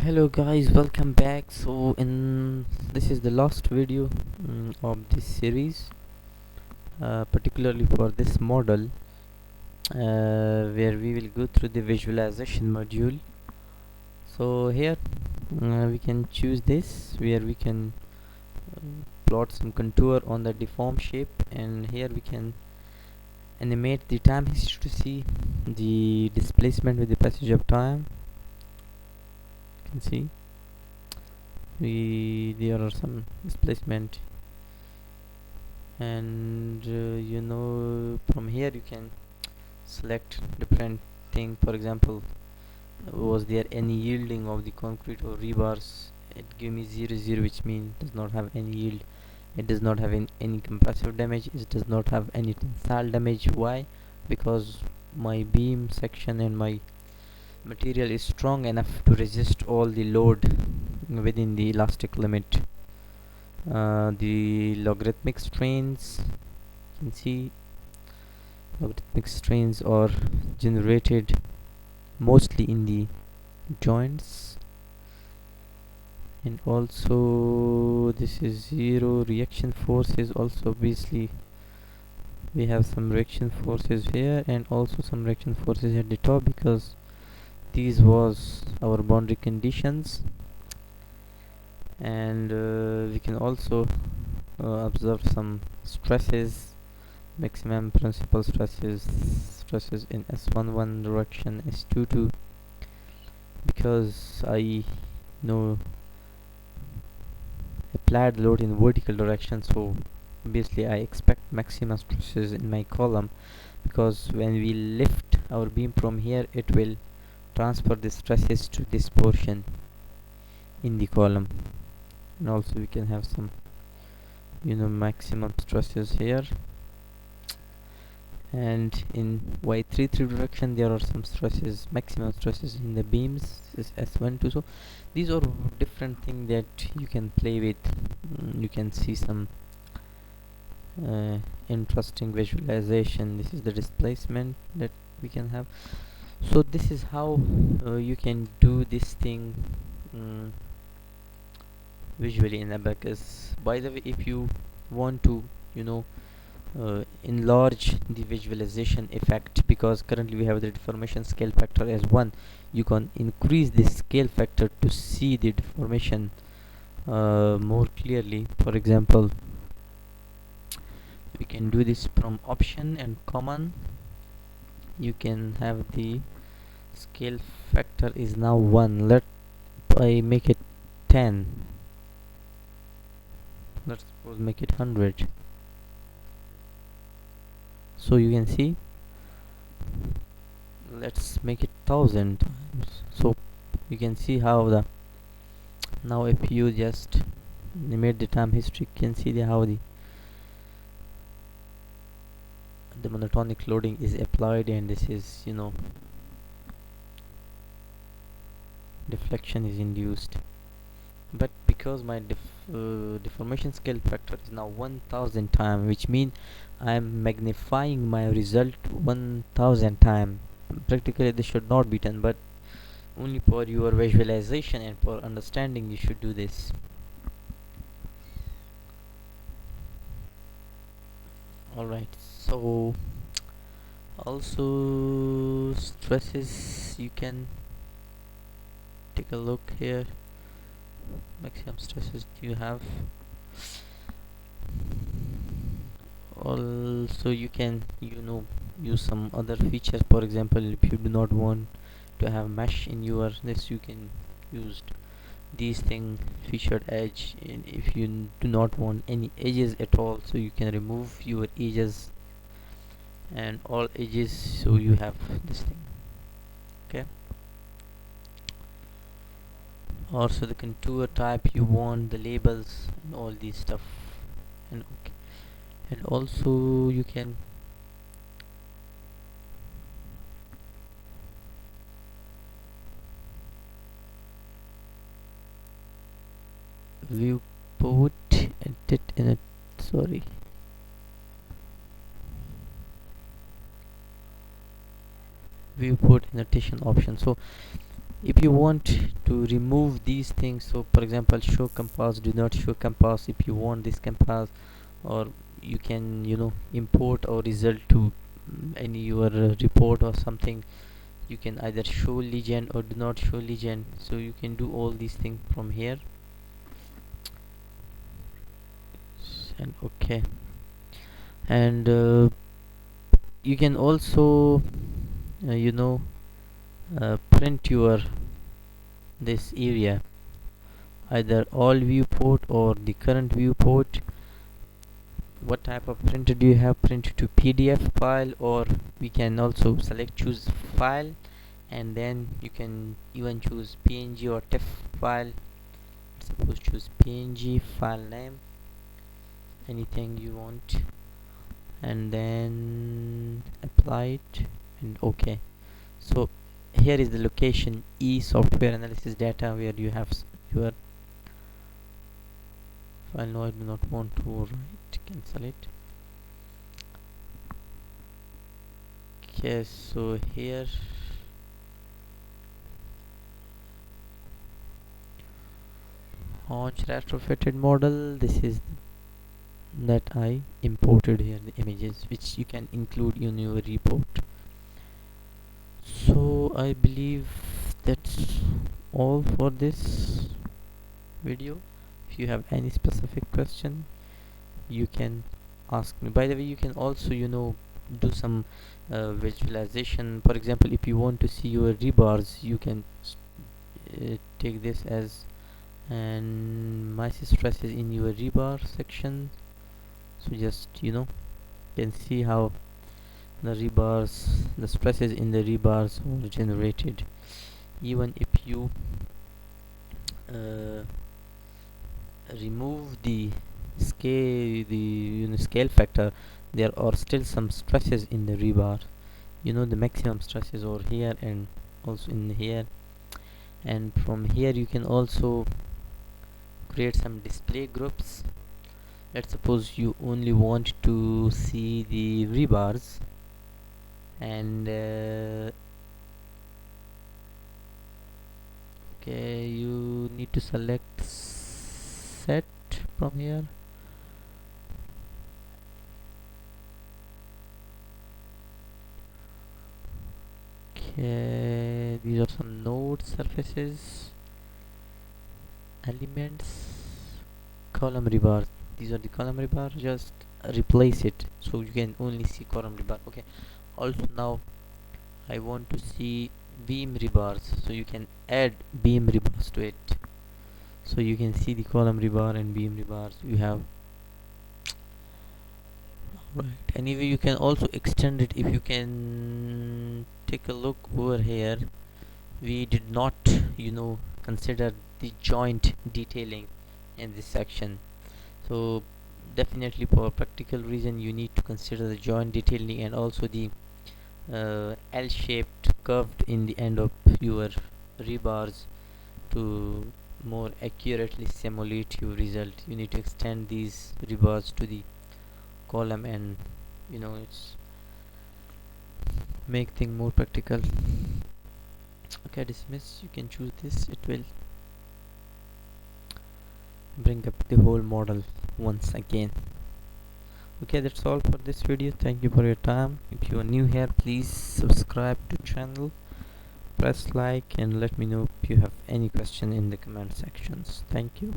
Hello guys, welcome back. This is the last video of this series, particularly for this model, where we will go through the visualization module. So here we can choose this, where we can plot some contour on the deformed shape, and here we can animate the time history to see the displacement with the passage of time. You can see there are some displacement, and from here you can select different thing. For example, was there any yielding of the concrete or rebars? It give me 0 0, which means does not have any yield. It does not have any compressive damage. It does not have any tensile damage. Why? Because my beam section and my material is strong enough to resist all the load within the elastic limit. The logarithmic strains, you can see logarithmic strains are generated mostly in the joints, and also this is zero reaction forces. Also, obviously, we have some reaction forces here and also some reaction forces at the top, because these was our boundary conditions. And we can also observe some stresses, maximum principal stresses in S11 direction, S22, because I know applied load in vertical direction, so obviously I expect maximum stresses in my column, because when we lift our beam from here, it will transfer the stresses to this portion in the column. And also we can have some maximum stresses here, and in Y33 direction there are some stresses, maximum stresses in the beams is S12. So these are different things that you can play with. You can see some interesting visualization. This is the displacement that we can have. So this is how you can do this thing visually in Abaqus. By the way, if you want to enlarge the visualization effect, because currently we have the deformation scale factor as 1, you can increase this scale factor to see the deformation more clearly. For example, we can do this from option and common. You can have the scale factor is now 1. Let I make it 10. Let's suppose make it 100. So you can see, let's make it 1000 times. So you can see how the now if you just animate the time history, you can see how the monotonic loading is applied, and this is deflection is induced. But because my deformation scale factor is now 1000 times, which means I'm magnifying my result 1000 times. Practically this should not be done, but only for your visualization and for understanding you should do this. Alright, so also stresses, you can take a look here. Maximum stresses you have. Also you can use some other features. For example, if you do not want to have mesh in your this, you can use these thing, featured edge. And if you do not want any edges at all, so you can remove your edges and all edges, so you have this thing. Okay, also the contour type you want, the labels and all these stuff. And okay, and also you can viewport edit in it, sorry, viewport annotation option. So If you want to remove these things, so for example, show compass, do not show compass, if you want this compass, or you can import or result to any your report or something, you can either show legend or do not show legend. So you can do all these things from here. And okay, and you can also uh, you know print your this area, either all viewport or the current viewport. What type of printer do you have? Print to PDF file, or we can also select choose file, and then you can even choose PNG or TIFF file. Suppose choose PNG file name, anything you want, and then apply it, and okay. So here is the location E software analysis data where you have your file. No, I do not want to write, cancel it. Okay, so here launch retrofitted model, this is that I imported here, the images which you can include in your report. So I believe that's all for this video. If you have any specific question, you can ask me. By the way, you can also do some visualization. For example, if you want to see your rebars, you can take this as and my stress is in your rebar section. So just can see how the rebars, the stresses in the rebars are generated. Even if you uh, remove the scale factor, there are still some stresses in the rebar. The maximum stress is over here and also in here. And from here you can also create some display groups. Let's suppose you only want to see the rebars, and okay, you need to select set from here. Okay, these are some node surfaces, elements, column rebar. These are the column rebar. Just replace it so you can only see column rebar. Okay. Also now I want to see beam rebars, so you can add beam rebars to it. So you can see the column rebar and beam rebars you have. Right. Anyway, you can also extend it. If you can take a look over here, we did not consider the joint detailing in this section. So definitely for practical reason you need to consider the joint detailing, and also the L-shaped curved in the end of your rebars to more accurately simulate your result. You need to extend these rebars to the column, and it's make thing more practical. Okay, dismiss. You can choose this. It will bring up the whole model once again. Okay, that's all for this video. Thank you for your time. If you are new here, please subscribe to channel, press like, and let me know if you have any question in the comment sections. Thank you.